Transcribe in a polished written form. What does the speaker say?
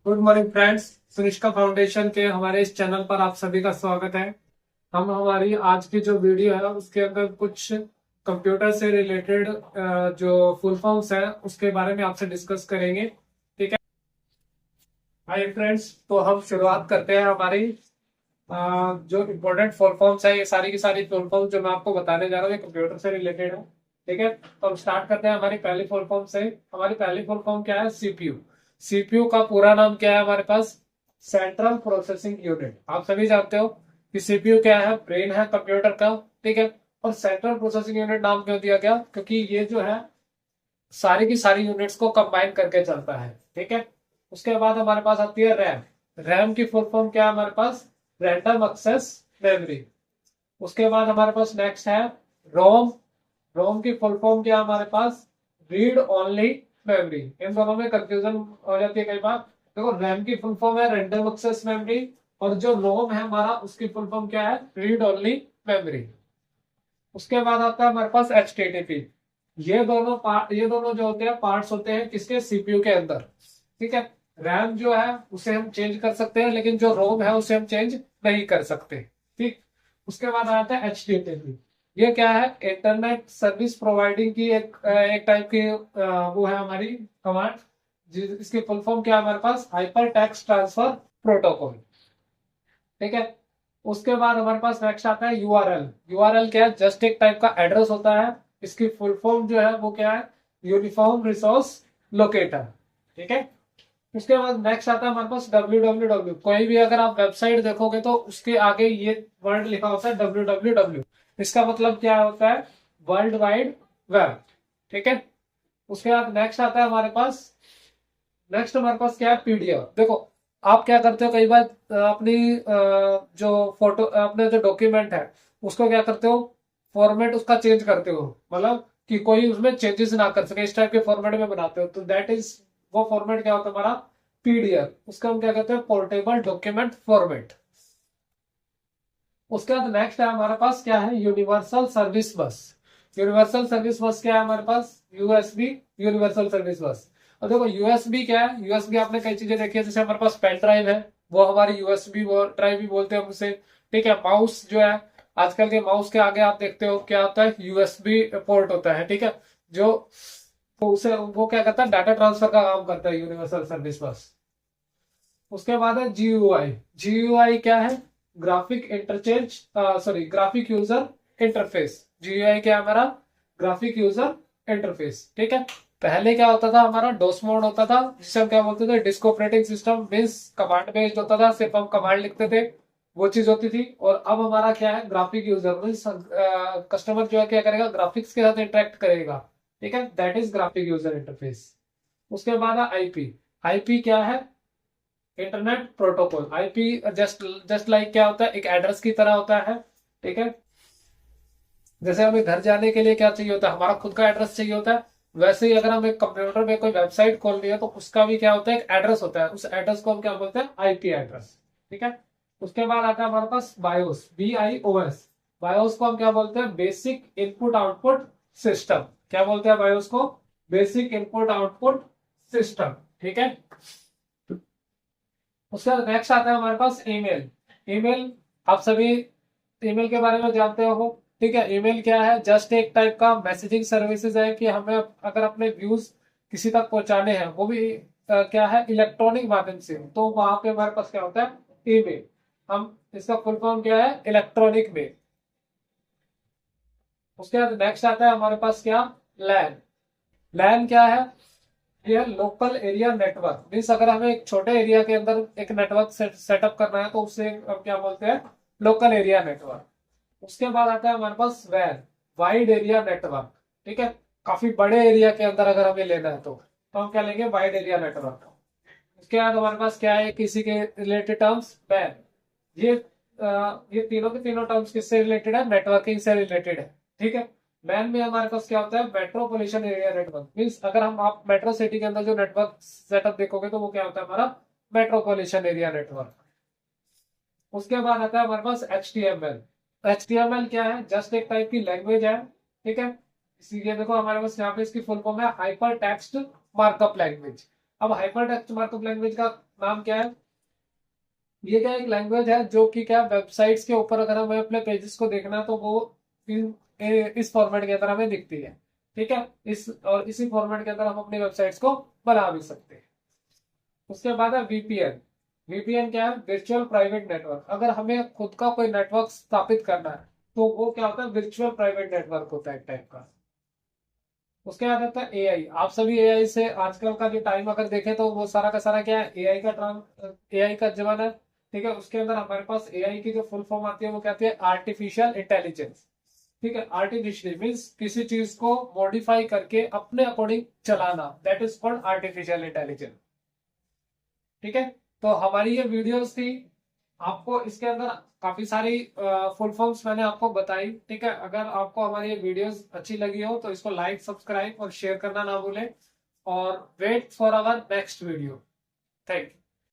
Good morning friends. Sunishka Foundation के हमारे इस चैनल पर आप सभी का स्वागत है। हम हमारी आज की जो वीडियो है उसके अंदर कुछ कंप्यूटर से रिलेटेड जो फुल फॉर्म्स है उसके बारे में आपसे डिस्कस करेंगे। ठीक है। हाय फ्रेंड्स, तो हम शुरुआत करते हैं हमारी जो इम्पोर्टेंट फुल फॉर्म्स है। ये सारी की सारी फुल फॉर्म जो मैं आपको बताने जा रहा हूँ ये कंप्यूटर से रिलेटेड है। ठीक है, तो हम स्टार्ट करते हैं हमारी पहली फुल फॉर्म से। हमारी पहली फुल फॉर्म क्या है? सीपीयू। सीपीयू का पूरा नाम क्या है हमारे पास? Central processing unit. आप सभी जानते हो कि सीपीयू क्या है? ब्रेन है कंप्यूटर का। ठीक है। और सेंट्रल प्रोसेसिंग यूनिट नाम क्यों दिया गया? क्योंकि ये जो है सारी की सारी यूनिट्स को कंबाइन करके चलता है। ठीक है। उसके बाद हमारे पास आती है रैम। रैम की फुल फॉर्म क्या है हमारे पास? Random access memory. उसके बाद हमारे पास नेक्स्ट है रोम। रोम की फुल फॉर्म क्या है हमारे पास? Read only memory. इन दोनों में कंफ्यूजन हो जाती है कई बार। देखो, रैम की फुल फॉर्म है रैंडम एक्सेस मेमोरी, और जो रोम है हमारा उसकी फुल फॉर्म क्या है? Read only memory. उसके बाद आता है हमारे पास एचटीटीपी। ये दोनों जो होते हैं पार्ट्स होते हैं किसके? सीपीयू के अंदर। ठीक है। रैम जो है उसे हम चेंज कर सकते हैं, लेकिन जो रोम है उसे हम चेंज नहीं कर सकते। ठीक। उसके बाद आता है एचटीटीपी। ये क्या है? इंटरनेट सर्विस प्रोवाइडिंग की एक टाइप की वो है हमारी कमांड। इसकी फुल फॉर्म क्या है हमारे पास? Hyper text transfer protocol. ठीक है। उसके बाद हमारे पास नेक्स्ट आता है यूआरएल। यूआरएल क्या है? जस्ट एक टाइप का एड्रेस होता है। इसकी फुल फॉर्म जो है वो क्या है? Uniform resource locator. ठीक है। उसके बाद नेक्स्ट आता है हमारे पास www। कोई भी अगर आप वेबसाइट देखोगे तो उसके आगे ये वर्ड लिखा होता है www। इसका मतलब क्या होता है? World wide web. ठीक है। उसके बाद नेक्स्ट आता है हमारे पास, नेक्स्ट हमारे पास क्या है? पीडीएफ। देखो, आप क्या करते हो कई बार अपनी जो फोटो अपने जो डॉक्यूमेंट है उसको क्या करते हो? फॉर्मेट उसका चेंज करते हो, मतलब कि कोई उसमें चेंजेस ना कर सके, इस टाइप के फॉर्मेट में बनाते हो, तो दैट इज वो फॉर्मेट क्या होता है हमारा? पीडीएफ। उसका हम क्या कहते हैं? Portable document format. उसके बाद नेक्स्ट है हमारे पास क्या है? यूनिवर्सल सर्विस बस। यूनिवर्सल सर्विस बस क्या है हमारे पास? यूएसबी यूनिवर्सल सर्विस बस। और देखो, यूएसबी क्या है? यूएसबी आपने कई चीजें देखी है, जैसे हमारे पास पेन ड्राइव है, वो हमारी यूएसबी ड्राइव भी बोलते हैं हम उसे। ठीक है। माउस जो है, आजकल के माउस के आगे आप देखते हो क्या होता है? यूएसबी पोर्ट होता है। ठीक है। जो तो उसे वो क्या करता है? डाटा ट्रांसफर का काम करता है यूनिवर्सल सर्विस बस। उसके बाद है जीयूआई। जीयूआई क्या है? Graphic interchange sorry graphic user interface. GUI क्या है हमारा? Graphic user interface. ठीक है। पहले क्या होता था हमारा? डोस मोड होता था, जिसे हम क्या बोलते थे? Disk operating system. Means command based होता था, सिर्फ हम कमांड लिखते थे, वो चीज होती थी। और अब हमारा क्या है? Graphic user. मीन्स कस्टमर जो है क्या करेगा? ग्राफिक्स के साथ इंटरेक्ट करेगा। ठीक है। That is graphic user interface. उसके बाद है आईपी। आईपी क्या है? Internet protocol. IP just just like क्या होता है? एक एड्रेस की तरह होता है। ठीक है। जैसे हमें घर जाने के लिए क्या चाहिए होता है? हमारा खुद का एड्रेस चाहिए होता है। वैसे ही अगर हमें कंप्यूटर में कोई वेबसाइट खोलनी है तो उसका भी क्या होता है? एक एड्रेस होता है। उस एड्रेस को हम क्या बोलते हैं? IP address. ठीक है। उसके बाद आता है हमारे पास बायोस। BIOS। बायोस को हम क्या बोलते हैं? Basic input output system. क्या बोलते हैं बायोस को? Basic input output system. ठीक है। उसके बाद नेक्स्ट आता है हमारे पास ईमेल। ईमेल, आप सभी ईमेल के बारे में जानते हो। ठीक है। ईमेल क्या है? जस्ट एक टाइप का मैसेजिंग सर्विसेज है, कि हमें अगर अपने व्यूज किसी तक पहुंचाने हैं, वो भी क्या है? इलेक्ट्रॉनिक माध्यम से, तो वहां पे हमारे पास क्या होता है? ईमेल। हम इसका फुल फॉर्म क्या है? Electronic mail. उसके बाद नेक्स्ट आता है हमारे पास क्या? लैन। लैन क्या है? ये लोकल एरिया नेटवर्क। मीन्स अगर हमें एक छोटे एरिया के अंदर एक नेटवर्क सेटअप करना है तो उससे हम क्या बोलते हैं? Local area network. उसके बाद आता है हमारे पास वैन, वाइड एरिया नेटवर्क। ठीक है। काफी बड़े एरिया के अंदर अगर हमें लेना है तो हम क्या लेंगे? Wide area network. उसके बाद हमारे पास क्या है? किसी के रिलेटेड टर्म्स वैन। ये ये तीनों के तीनों टर्म्स किससे रिलेटेड है? नेटवर्किंग से रिलेटेड है। ठीक है। मैन में हमारे पास क्या होता है? Metropolitan area network. मीन्स अगर हम आप मेट्रो सिटी के अंदर जो नेटवर्क सेटअप देखोगे तो वो क्या होता है हमारा? Metropolitan area network. उसके बाद आता है हमारे पास HTML। HTML क्या है? जस्ट एक टाइप की लैंग्वेज है। ठीक है। इसीलिए देखो हमारे पास यहाँ पे इसकी फुल फॉर्म है हाइपर टेक्स्ट मार्कअप लैंग्वेज। अब हाइपर टेक्स्ट मार्कअप लैंग्वेज का नाम क्या है? ये क्या एक लैंग्वेज है जो कि क्या वेबसाइट्स के ऊपर अगर हमें अपने पेजेस को देखना है तो वो इस फॉर्मेट के अंदर हमें दिखती है। ठीक है, इसी फॉर्मेट के अंदर हम अपनी वेबसाइट्स को बना भी सकते हैं। उसके बाद है वीपीएन। वीपीएन क्या है? Virtual private network. अगर हमें खुद का कोई नेटवर्क स्थापित करना है तो वो क्या होता है? वर्चुअल प्राइवेट नेटवर्क होता है एक टाइप का। उसके बाद आता है एआई। आप सभी एआई से आजकल का जो टाइम अगर देखें तो वो सारा का सारा क्या है? एआई का जमाना है। ठीक है, उसके अंदर हमारे पास एआई की जो फुल फॉर्म आती है वो क्या आती है? Artificial intelligence. ठीक है, आर्टिफिशियल मीन्स किसी चीज को मॉडिफाई करके अपने अकॉर्डिंग चलाना, that is called artificial intelligence. ठीक है, तो हमारी ये वीडियोस थी। आपको इसके अंदर काफी सारी फुल फॉर्म्स मैंने आपको बताई। ठीक है, अगर आपको हमारी ये वीडियोस अच्छी लगी हो तो इसको लाइक, सब्सक्राइब और शेयर करना ना भूलें। और wait for our next video. Thank you.